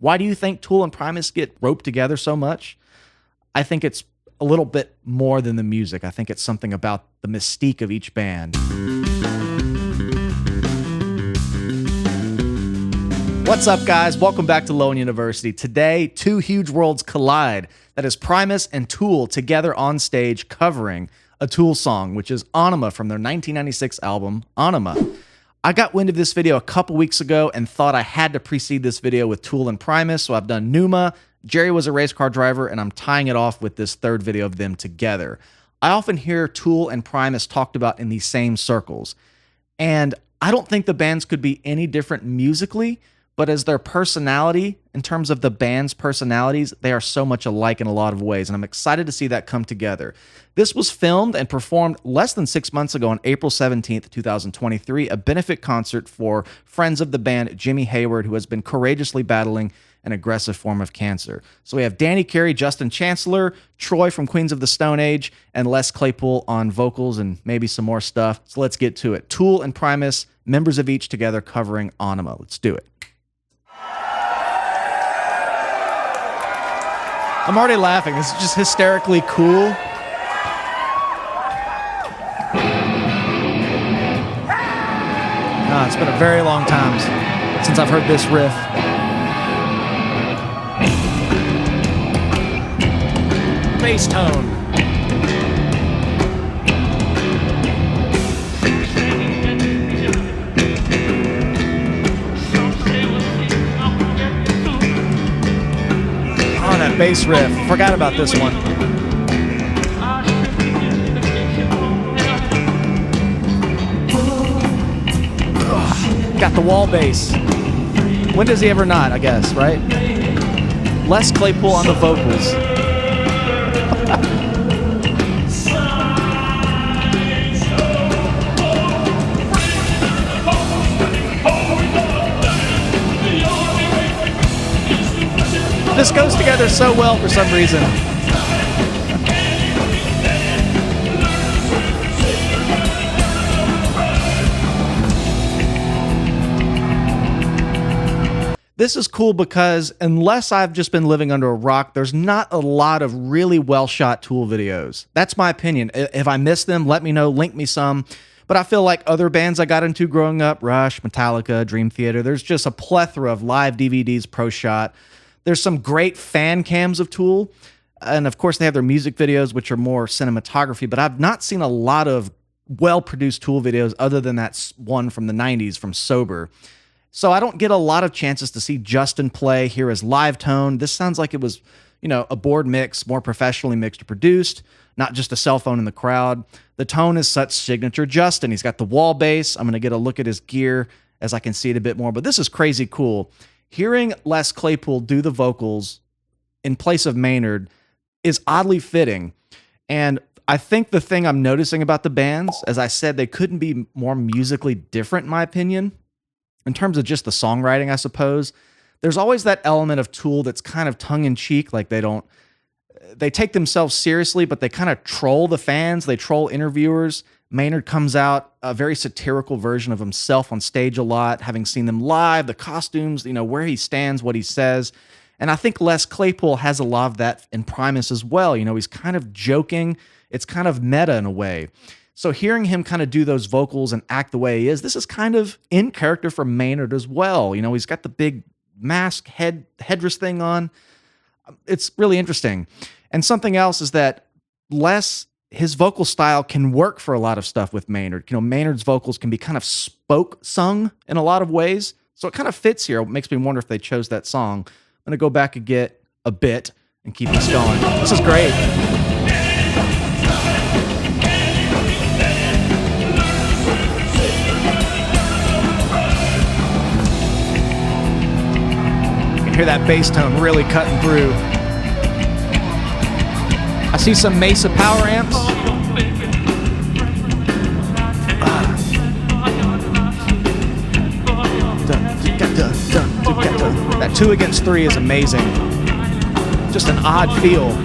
Why do you think Tool and Primus get roped together so much? I think it's a little bit more than the music. I think it's something about the mystique of each band. What's up, guys? Welcome back to Lone University. Today, two huge worlds collide. That is Primus and Tool together on stage covering a Tool song, which is Aenema from their 1996 album, Aenema. I got wind of this video a couple weeks ago and thought I had to precede this video with Tool and Primus, so I've done Aenema. Jerry was a race car driver, and I'm tying it off with this third video of them together. I often hear Tool and Primus talked about in these same circles, and I don't think the bands could be any different musically, but as their personality, in terms of the band's personalities, they are so much alike in a lot of ways, and I'm excited to see that come together. This was filmed and performed less than 6 months ago on April 17th, 2023, a benefit concert for friends of the band Jimmy Hayward, who has been courageously battling an aggressive form of cancer. So we have Danny Carey, Justin Chancellor, Troy from Queens of the Stone Age, and Les Claypool on vocals and maybe some more stuff. So let's get to it. Tool and Primus, members of each together covering Aenema. Let's do it. I'm already laughing. This is just hysterically cool. It's been a very long time since I've heard this riff. Bass tone. Oh, that bass riff. Forgot about this one. Got the wall bass. When does he ever not, I guess, right? Les Claypool on the vocals. This goes together so well for some reason. This is cool because unless I've just been living under a rock, there's not a lot of really well-shot Tool videos. That's my opinion. If I miss them, let me know, link me some. But I feel like other bands I got into growing up, Rush, Metallica, Dream Theater, there's just a plethora of live DVDs pro-shot. There's some great fan cams of Tool. And of course, they have their music videos, which are more cinematography. But I've not seen a lot of well-produced Tool videos other than that one from the 90s from Sober. So I don't get a lot of chances to see Justin play, hear his live tone. This sounds like it was, a board mix, more professionally mixed or produced, not just a cell phone in the crowd. The tone is such signature Justin. He's got the wall bass. I'm going to get a look at his gear as I can see it a bit more, but this is crazy cool. Hearing Les Claypool do the vocals in place of Maynard is oddly fitting. And I think the thing I'm noticing about the bands, as I said, they couldn't be more musically different in my opinion. In terms of just the songwriting, I suppose, there's always that element of Tool that's kind of tongue-in-cheek, like they take themselves seriously, but they kind of troll the fans, they troll interviewers. Maynard comes out a very satirical version of himself on stage a lot, having seen them live, the costumes, where he stands, what he says. And I think Les Claypool has a lot of that in Primus as well. He's kind of joking. It's kind of meta in a way. So hearing him kind of do those vocals and act the way he is, this is kind of in character for Maynard as well. He's got the big mask headdress thing on. It's really interesting. And something else is that his vocal style can work for a lot of stuff with Maynard. Maynard's vocals can be kind of sung in a lot of ways. So it kind of fits here. It makes me wonder if they chose that song. I'm going to go back and get a bit and keep this going. This is great. Hear that bass tone really cutting through. I see some Mesa power amps. That 2 against 3 is amazing. Just an odd feel.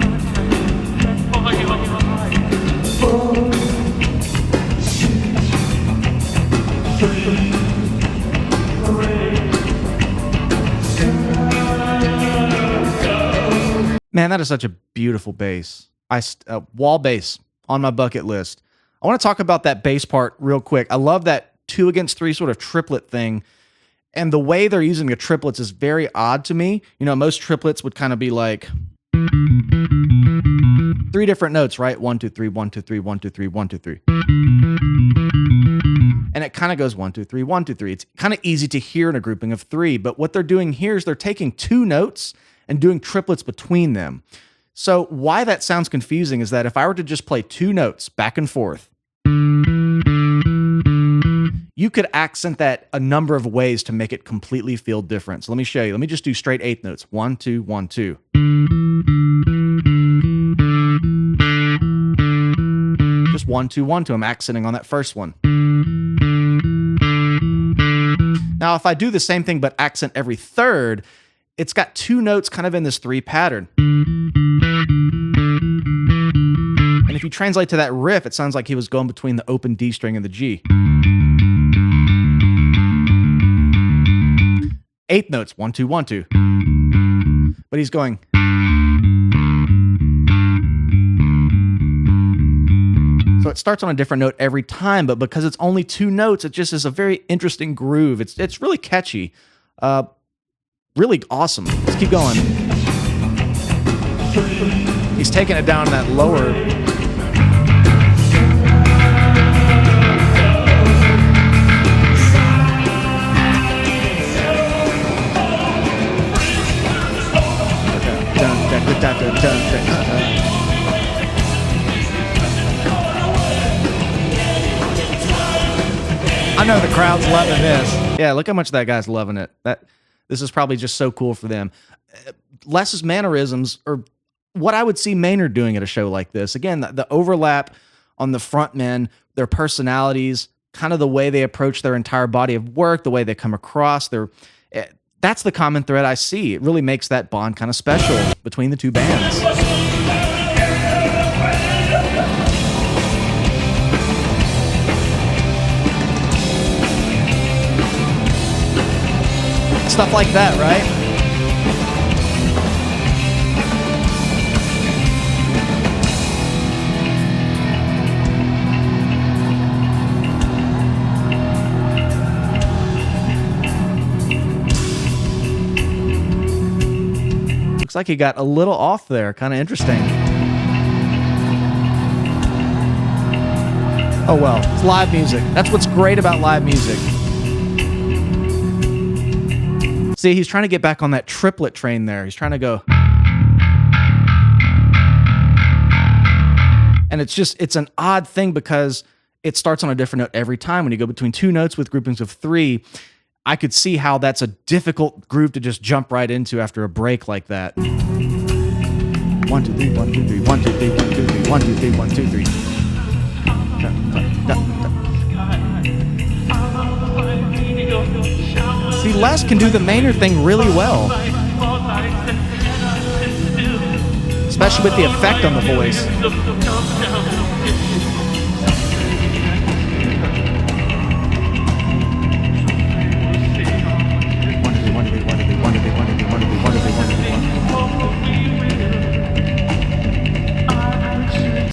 Man, that is such a beautiful bass. Wall bass on my bucket list. I want to talk about that bass part real quick. I love that 2 against 3 sort of triplet thing. And the way they're using the triplets is very odd to me. You know, most triplets would kind of be like 3 different notes, right? 1, 2, 3, 1, 2, 3, 1, 2, 3, 1, 2, 3. And it kind of goes 1, 2, 3, 1, 2, 3. It's kind of easy to hear in a grouping of 3. But what they're doing here is they're taking 2 notes and doing triplets between them. So why that sounds confusing is that if I were to just play 2 notes back and forth, you could accent that a number of ways to make it completely feel different. So let me show you. Let me just do straight 8th notes. 1, 2, 1, 2. Just 1, 2, 1, 2. I'm accenting on that first one. Now, if I do the same thing but accent every third, it's got 2 notes kind of in this 3 pattern. And if you translate to that riff, it sounds like he was going between the open D string and the G. 8th notes, 1, 2, 1, 2. But he's going. So it starts on a different note every time, but because it's only 2 notes, it just is a very interesting groove. It's really catchy. Really awesome. Let's keep going. He's taking it down that lower. I know the crowd's loving this. Yeah, look how much that guy's loving it. This is probably just so cool for them. Les's mannerisms are what I would see Maynard doing at a show like this. Again, the overlap on the frontmen, their personalities, kind of the way they approach their entire body of work, the way they come across. That's the common thread I see. It really makes that bond kind of special between the 2 bands. Stuff like that, right? Looks like he got a little off there. Kind of interesting. Oh well, it's live music. That's what's great about live music. See, he's trying to get back on that triplet train there. He's trying to go. And it's an odd thing because it starts on a different note every time. When you go between 2 notes with groupings of 3, I could see how that's a difficult groove to just jump right into after a break like that. 1, 2, 3, 1, 2, 3, 1, 2, 3, 1, 2, 3, 1, 2, 3, 1, 2, 3. See, Les can do the Maynard thing really well. Especially with the effect on the voice.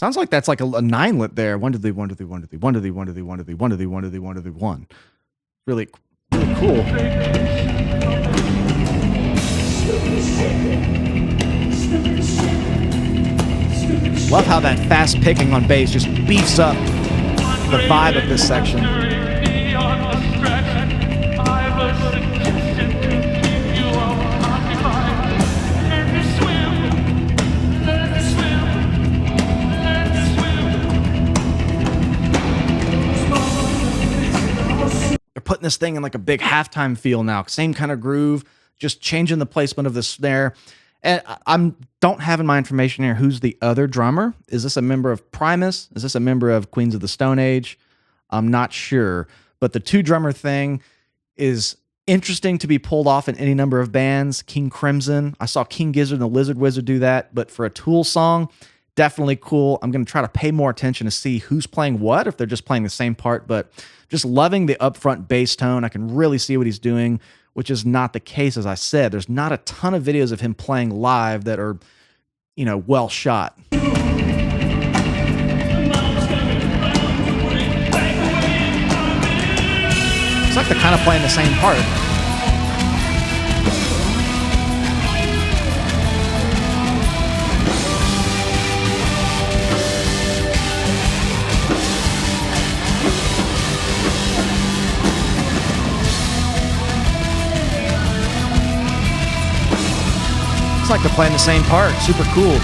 Sounds like that's like a 9-lit there. 1, 2, 3, 1, 2, 3, 1, 2, 3, 1, 2, 3, 1, 2, 3, 1, 2, 3, 1, 2, 3, 1, 2, 3, 1, 2, 3, 1. Really cool. Love how that fast picking on bass just beefs up the vibe of this section. Putting this thing in like a big halftime feel now. Same kind of groove, just changing the placement of the snare. And I don't have in my information here who's the other drummer. Is this a member of Primus? Is this a member of Queens of the Stone Age? I'm not sure. But the 2-drummer thing is interesting to be pulled off in any number of bands. King Crimson. I saw King Gizzard and the Lizard Wizard do that. But for a Tool song, definitely cool. I'm going to try to pay more attention to see who's playing what, if they're just playing the same part. But just loving the upfront bass tone. I can really see what he's doing, which is not the case, as I said. There's not a ton of videos of him playing live that are you know, well shot. It's like they're kind of playing the same part. It's like they're playing the same part. Super cool.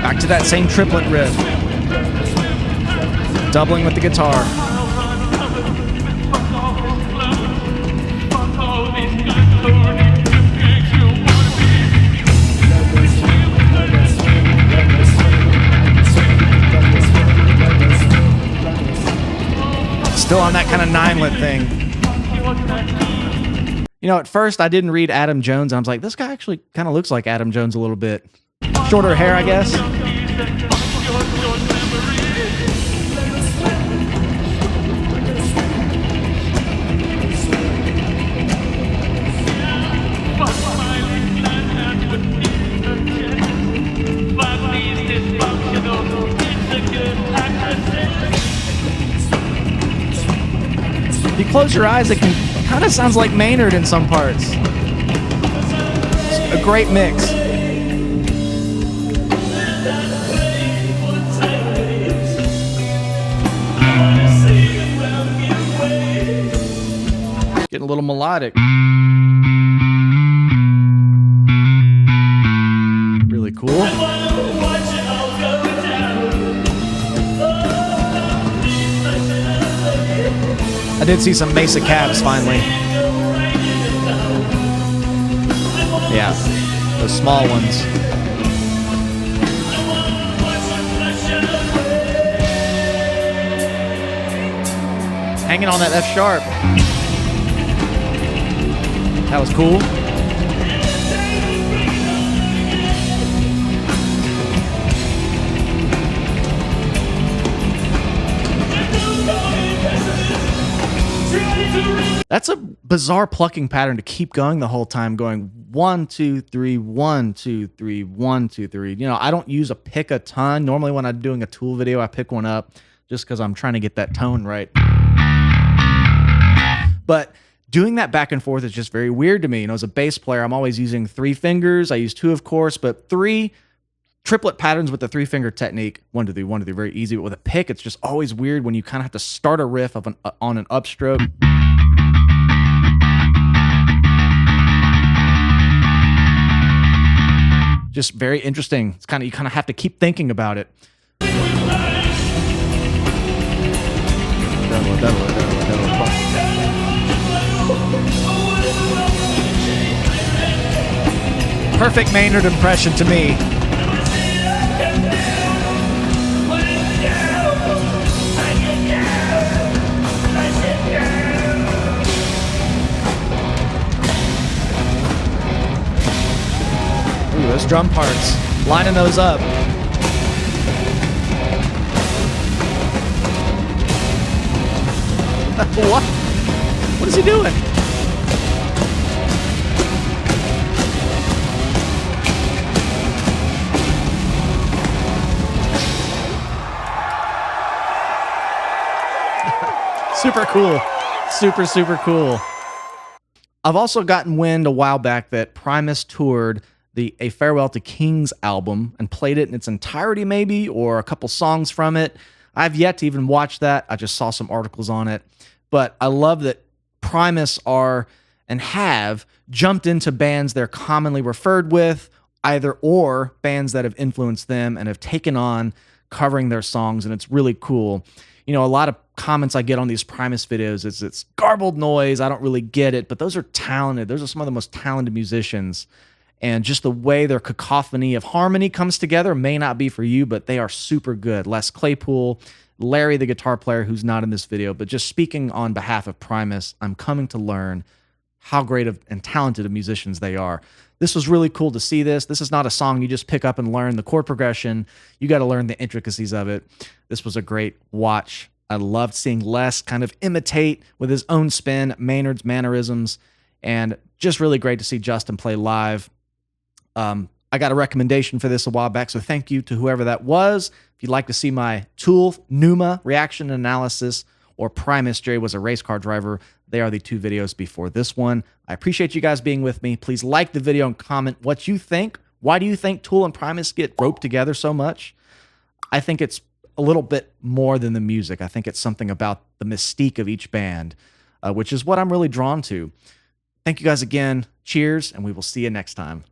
Back to that same triplet riff. Doubling with the guitar. Still on that kind of ninelet thing. You know, at first I didn't read Adam Jones, and I was like, this guy actually kind of looks like Adam Jones a little bit. Shorter hair, I guess. If you close your eyes, it kind of sounds like Maynard in some parts. It's a great mix. Getting a little melodic. Really cool. I did see some Mesa cabs finally. Yeah, those small ones. Hanging on that F sharp. That was cool. That's a bizarre plucking pattern to keep going the whole time, going 1, 2, 3, 1, 2, 3, 1, 2, 3. You know, I don't use a pick a ton. Normally when I'm doing a Tool video, I pick one up just because I'm trying to get that tone right. But doing that back and forth is just very weird to me. You know, as a bass player, I'm always using 3 fingers. I use 2, of course, but 3 triplet patterns with the 3-finger technique. 1, 2, 3, 1, 2, 3, very easy. But with a pick, it's just always weird when you kind of have to start a riff of on an upstroke. Just very interesting. It's kind of, you kind of have to keep thinking about it. Perfect Maynard impression to me. Ooh, those drum parts, lining those up. What? What is he doing? Super cool. Super, super cool. I've also gotten wind a while back that Primus toured the A Farewell to Kings album and played it in its entirety maybe, or a couple songs from it. I've yet to even watch that. I just saw some articles on it. But I love that Primus are and have jumped into bands they're commonly referred with, either or bands that have influenced them and have taken on covering their songs, and it's really cool. You know, a lot of comments I get on these Primus videos is it's garbled noise, I don't really get it, but those are talented. Those are some of the most talented musicians. And just the way their cacophony of harmony comes together may not be for you, but they are super good. Les Claypool, Larry, the guitar player, who's not in this video, but just speaking on behalf of Primus, I'm coming to learn how great and talented of musicians they are. This was really cool to see this. This is not a song you just pick up and learn the chord progression. You got to learn the intricacies of it. This was a great watch. I loved seeing Les kind of imitate with his own spin Maynard's mannerisms, and just really great to see Justin play live. I got a recommendation for this a while back, so thank you to whoever that was. If you'd like to see my Tool Numa reaction analysis, or Primus, Jerry was a race car driver, they are the two videos before this one. I appreciate you guys being with me. Please like the video and comment what you think. Why do you think Tool and Primus get roped together so much? I think it's a little bit more than the music. I think it's something about the mystique of each band, which is what I'm really drawn to. Thank you guys again. Cheers, and we will see you next time.